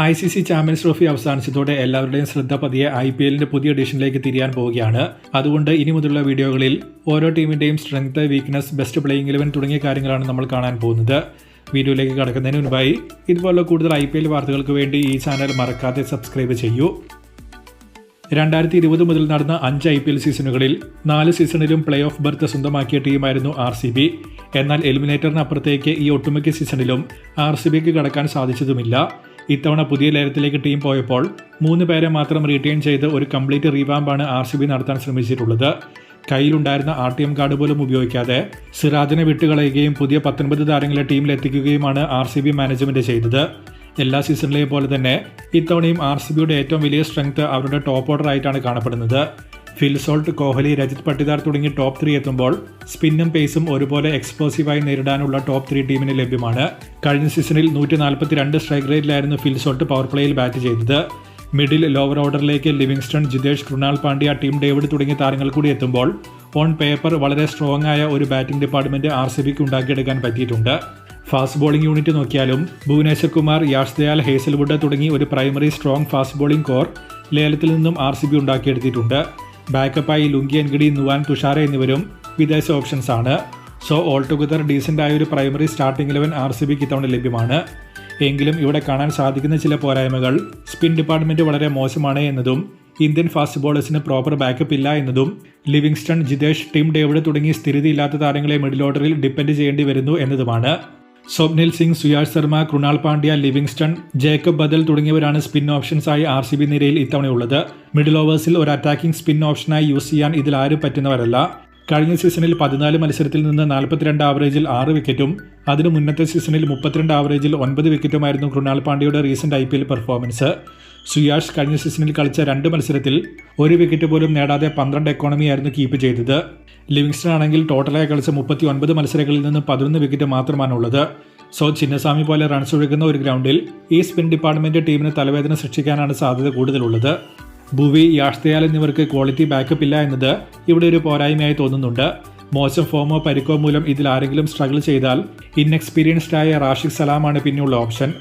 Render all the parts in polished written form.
ICC champions trophy അവസാനിച്ചതോടെ എല്ലാവരുടെയും ശ്രദ്ധ പതിയെ IPLന്റെ പുതിയ എഡിഷനിലേക്ക് തിരിയാൻ പോവുകയാണ്. അതുകൊണ്ട് ഇനി മുതലുള്ള വീഡിയോകളിൽ ഓരോ ടീമിന്റെയും സ്ട്രെങ്ത്, വീക്ക്നസ്, ബെസ്റ്റ് പ്ലേയിങ് 11 തുടങ്ങിയ കാര്യങ്ങളാണ് നമ്മൾ കാണാൻ പോകുന്നത്. വീഡിയോയിലേക്ക് കടക്കുന്നതിന് മുൻപായി ഇതുപോലുള്ള കൂടുതൽ IPL വാർത്തകൾക്ക് വേണ്ടി ഈ ചാനൽ മറക്കാതെ സബ്സ്ക്രൈബ് ചെയ്യൂ. 2020 മുതൽ നടന്ന 5 IPL സീസണുകളിൽ 4 സീസണിലും പ്ലേ ഓഫ് ബർത്ത് സ്വന്തമാക്കിയ ടീമായിരുന്നു RCB. എന്നാൽ എലിമിനേറ്ററിന് അപ്പുറത്തേക്ക് ഈ ഒട്ടുമിക്ക സീസണിലും RCBക്ക് കടക്കാൻ സാധിച്ചതുമില്ല. ഇത്തവണ പുതിയ ലേലത്തിലേക്ക് ടീം പോയപ്പോൾ 3 പേരെ മാത്രം റീറ്റെയിൻ ചെയ്ത് ഒരു കംപ്ലീറ്റ് റീവാമ്പാണ് RCB നടത്താൻ ശ്രമിച്ചിട്ടുള്ളത്. കയ്യിലുണ്ടായിരുന്ന RTM കാർഡ് പോലും ഉപയോഗിക്കാതെ സിറാജിനെ വിട്ടുകളയുകയും പുതിയ 19 താരങ്ങളെ ടീമിലെത്തിക്കുകയുമാണ് RCB മാനേജ്മെന്റ് ചെയ്തത്. എല്ലാ സീസണിലെയും പോലെ തന്നെ ഇത്തവണയും RCBയുടെ ഏറ്റവും വലിയ സ്ട്രെങ്ത് അവരുടെ ടോപ്പ് ഓർഡർ ആയിട്ടാണ് കാണപ്പെടുന്നത്. ഫിൽ സോൾട്ട്, കോഹ്ലി, രജിത് പട്ടിദാർ തുടങ്ങി ടോപ്പ് 3 എത്തുമ്പോൾ സ്പിന്നും പേസും ഒരുപോലെ എക്സ്പ്ലോസീവായി നേരിടാനുള്ള ടോപ്പ് 3 ടീമിന് ലഭ്യമാണ്. കഴിഞ്ഞ സീസണിൽ 142 സ്ട്രൈക്ക് റേറ്റിലായിരുന്നു ഫിൽ സോൾട്ട് പവർ പ്ലേയിൽ ബാറ്റ് ചെയ്തത്. മിഡിൽ ലോവർ ഓർഡറിലേക്ക് Livingstone, Jitesh, Krunal Pandya, Tim David തുടങ്ങിയ താരങ്ങൾ കൂടി എത്തുമ്പോൾ ഓൺ പേപ്പർ വളരെ സ്ട്രോങ് ആയ ഒരു ബാറ്റിംഗ് ഡിപ്പാർട്ട്മെന്റ് RCBക്ക് ഉണ്ടാക്കിയെടുക്കാൻ പറ്റിയിട്ടുണ്ട്. ഫാസ്റ്റ് ബോളിംഗ് യൂണിറ്റ് നോക്കിയാലും ഭുവനേശ്വർ കുമാർ, യാഷ് ദയാൽ, ഹേസൽവുഡ് തുടങ്ങി ഒരു primary strong fast bowling core ലേലത്തിൽ നിന്നും RCB ഉണ്ടാക്കിയെടുത്തിട്ടുണ്ട്. ബാക്കപ്പായി ലുങ്കി എൻഗഡി, നുവാൻ, തുഷാര എന്നിവരും വിദേശ ഓപ്ഷൻസ് ആണ്. സോ ഓൾ ടുഗദർ ഡീസൻ്റ് ആയ ഒരു പ്രൈമറി സ്റ്റാർട്ടിംഗ് 11 RCBക്ക് ഇത്തവണ ലഭ്യമാണ്. എങ്കിലും ഇവിടെ കാണാൻ സാധിക്കുന്ന ചില പോരായ്മകൾ സ്പിൻ ഡിപ്പാർട്ട്മെന്റ് വളരെ മോശമാണ് എന്നതും ഇന്ത്യൻ ഫാസ്റ്റ് ബോളേഴ്സിന് പ്രോപ്പർ ബാക്കപ്പ് ഇല്ല എന്നതും ലിവിങ്സ്റ്റൺ, ജിതേഷ്, ടീം ഡേവിഡ് തുടങ്ങി സ്ഥിരതയില്ലാത്ത താരങ്ങളെ മിഡിൽ ഓർഡറിൽ ഡിപ്പെൻഡ് ചെയ്യേണ്ടി വരുന്നു എന്നതുമാണ്. സ്വപ്നിൽ സിംഗ്, സുയാഷ് ശർമ്മ, കൃണാൽ പാണ്ഡ്യ, ലിവിങ്സ്റ്റൺ, ജേക്കബ് ബദൽ തുടങ്ങിയവരാണ് സ്പിൻ ഓപ്ഷൻസ് ആയി RCB നിരയിൽ ഇത്തവണയുള്ളത്. മിഡിൽ ഓവേഴ്സിൽ ഒരു അറ്റാക്കിംഗ് സ്പിൻ ഓപ്ഷനായി യൂസ് ചെയ്യാൻ ഇതിൽ ആരും പറ്റുന്നവരല്ല. കഴിഞ്ഞ സീസണിൽ 14 മത്സരത്തിൽ നിന്ന് 42 ആവറേജിൽ 6 വിക്കറ്റും അതിനു മുന്നത്തെ സീസണിൽ 32 ആവറേജിൽ 9 വിക്കറ്റുമായിരുന്നു കൃണാൽ പാണ്ഡ്യയുടെ റീസെന്റ് IPL പെർഫോമൻസ്. സുയാഷ് കഴിഞ്ഞ സീസണിൽ കളിച്ച 2 മത്സരത്തിൽ 1 വിക്കറ്റ് പോലും നേടാതെ 12 എക്കോണമിയായിരുന്നു കീപ്പ് ചെയ്തത്. ലിവിങ്സ്റ്റൺ ആണെങ്കിൽ ടോട്ടലായി കളിച്ച 39 മത്സരങ്ങളിൽ നിന്ന് 11 വിക്കറ്റ് മാത്രമാണുള്ളത്. സോ ചിന്നസ്വാമി പോലെ റൺസ് ഒഴുകുന്ന ഒരു ഗ്രൗണ്ടിൽ ഈ സ്പിൻ ഡിപ്പാർട്ട്മെന്റ് ടീമിന് തലവേദന സൃഷ്ടിക്കാനാണ് സാധ്യത കൂടുതലുള്ളത്. ഭുവി, യാഷ് ദയാൽ എന്നിവർക്ക് ക്വാളിറ്റി ബാക്കപ്പ് ഇല്ല എന്നത് ഇവിടെ ഒരു പോരായ്മയായി തോന്നുന്നുണ്ട്. മോശം ഫോമോ പരിക്കോ മൂലം ഇതിൽ ആരെങ്കിലും സ്ട്രഗിൾ ചെയ്താൽ ഇൻഎക്സ്പീരിയൻസ്ഡ് ആയ റാഷിഖ് സലാമാണ് പിന്നെയുള്ള ഓപ്ഷൻ.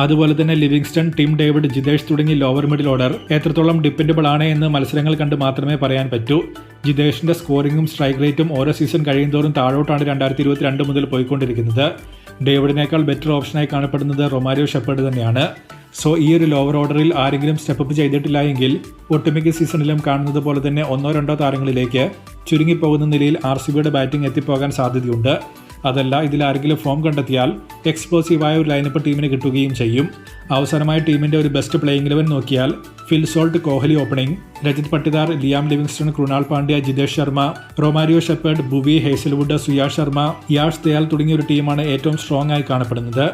അതുപോലെ തന്നെ ലിവിങ്സ്റ്റൺ, ടീം ഡേവിഡ്, ജിതേഷ് തുടങ്ങി ലോവർ മിഡിൽ ഓർഡർ എത്രത്തോളം ഡിപ്പെൻഡബിൾ ആണ് എന്ന് മത്സരങ്ങൾ കണ്ട് മാത്രമേ പറയാൻ പറ്റൂ. ജിതേഷിന്റെ സ്കോറിംഗും സ്ട്രൈക്ക് റേറ്റും ഓരോ സീസൺ കഴിയുന്തോറും താഴോട്ടാണ് 2022 മുതൽ പോയിക്കൊണ്ടിരിക്കുന്നത്. ഡേവിഡിനേക്കാൾ ബെറ്റർ ഓപ്ഷനായി കാണപ്പെടുന്നത് റൊമാരിയോ ഷെപ്പേർഡ് തന്നെയാണ്. സോ ഈ ഒരു ലോവർ ഓർഡറിൽ ആരെങ്കിലും സ്റ്റെപ്പ് ചെയ്തിട്ടില്ല എങ്കിൽ ഒട്ടുമിക്ക സീസണിലും കാണുന്നത് പോലെ തന്നെ 1-2 താരങ്ങളിലേക്ക് ചുരുങ്ങിപ്പോകുന്ന നിലയിൽ RCBയുടെ ബാറ്റിംഗ് എത്തിപ്പോകാൻ സാധ്യതയുണ്ട്. അതല്ല, ഇതിൽ ആരെങ്കിലും ഫോം കണ്ടെത്തിയാൽ എക്സ്പ്ലോസീവായ ഒരു ലൈനപ്പ് ടീമിന് കിട്ടുകയും ചെയ്യും. അവസാനമായി ടീമിന്റെ ഒരു ബെസ്റ്റ് പ്ലേയിങ് 11 നോക്കിയാൽ Phil Salt, Kohli opening, Rajat Patidar, Liam Livingstone, Krunal Pandya, Jitesh Sharma, Romario Shepherd, Bhuvi, Hazlewood, Suyash Sharma, Yash Dayal തുടങ്ങിയ ഒരു ടീമാണ് ഏറ്റവും സ്ട്രോങ് ആയി കാണപ്പെടുന്നത്.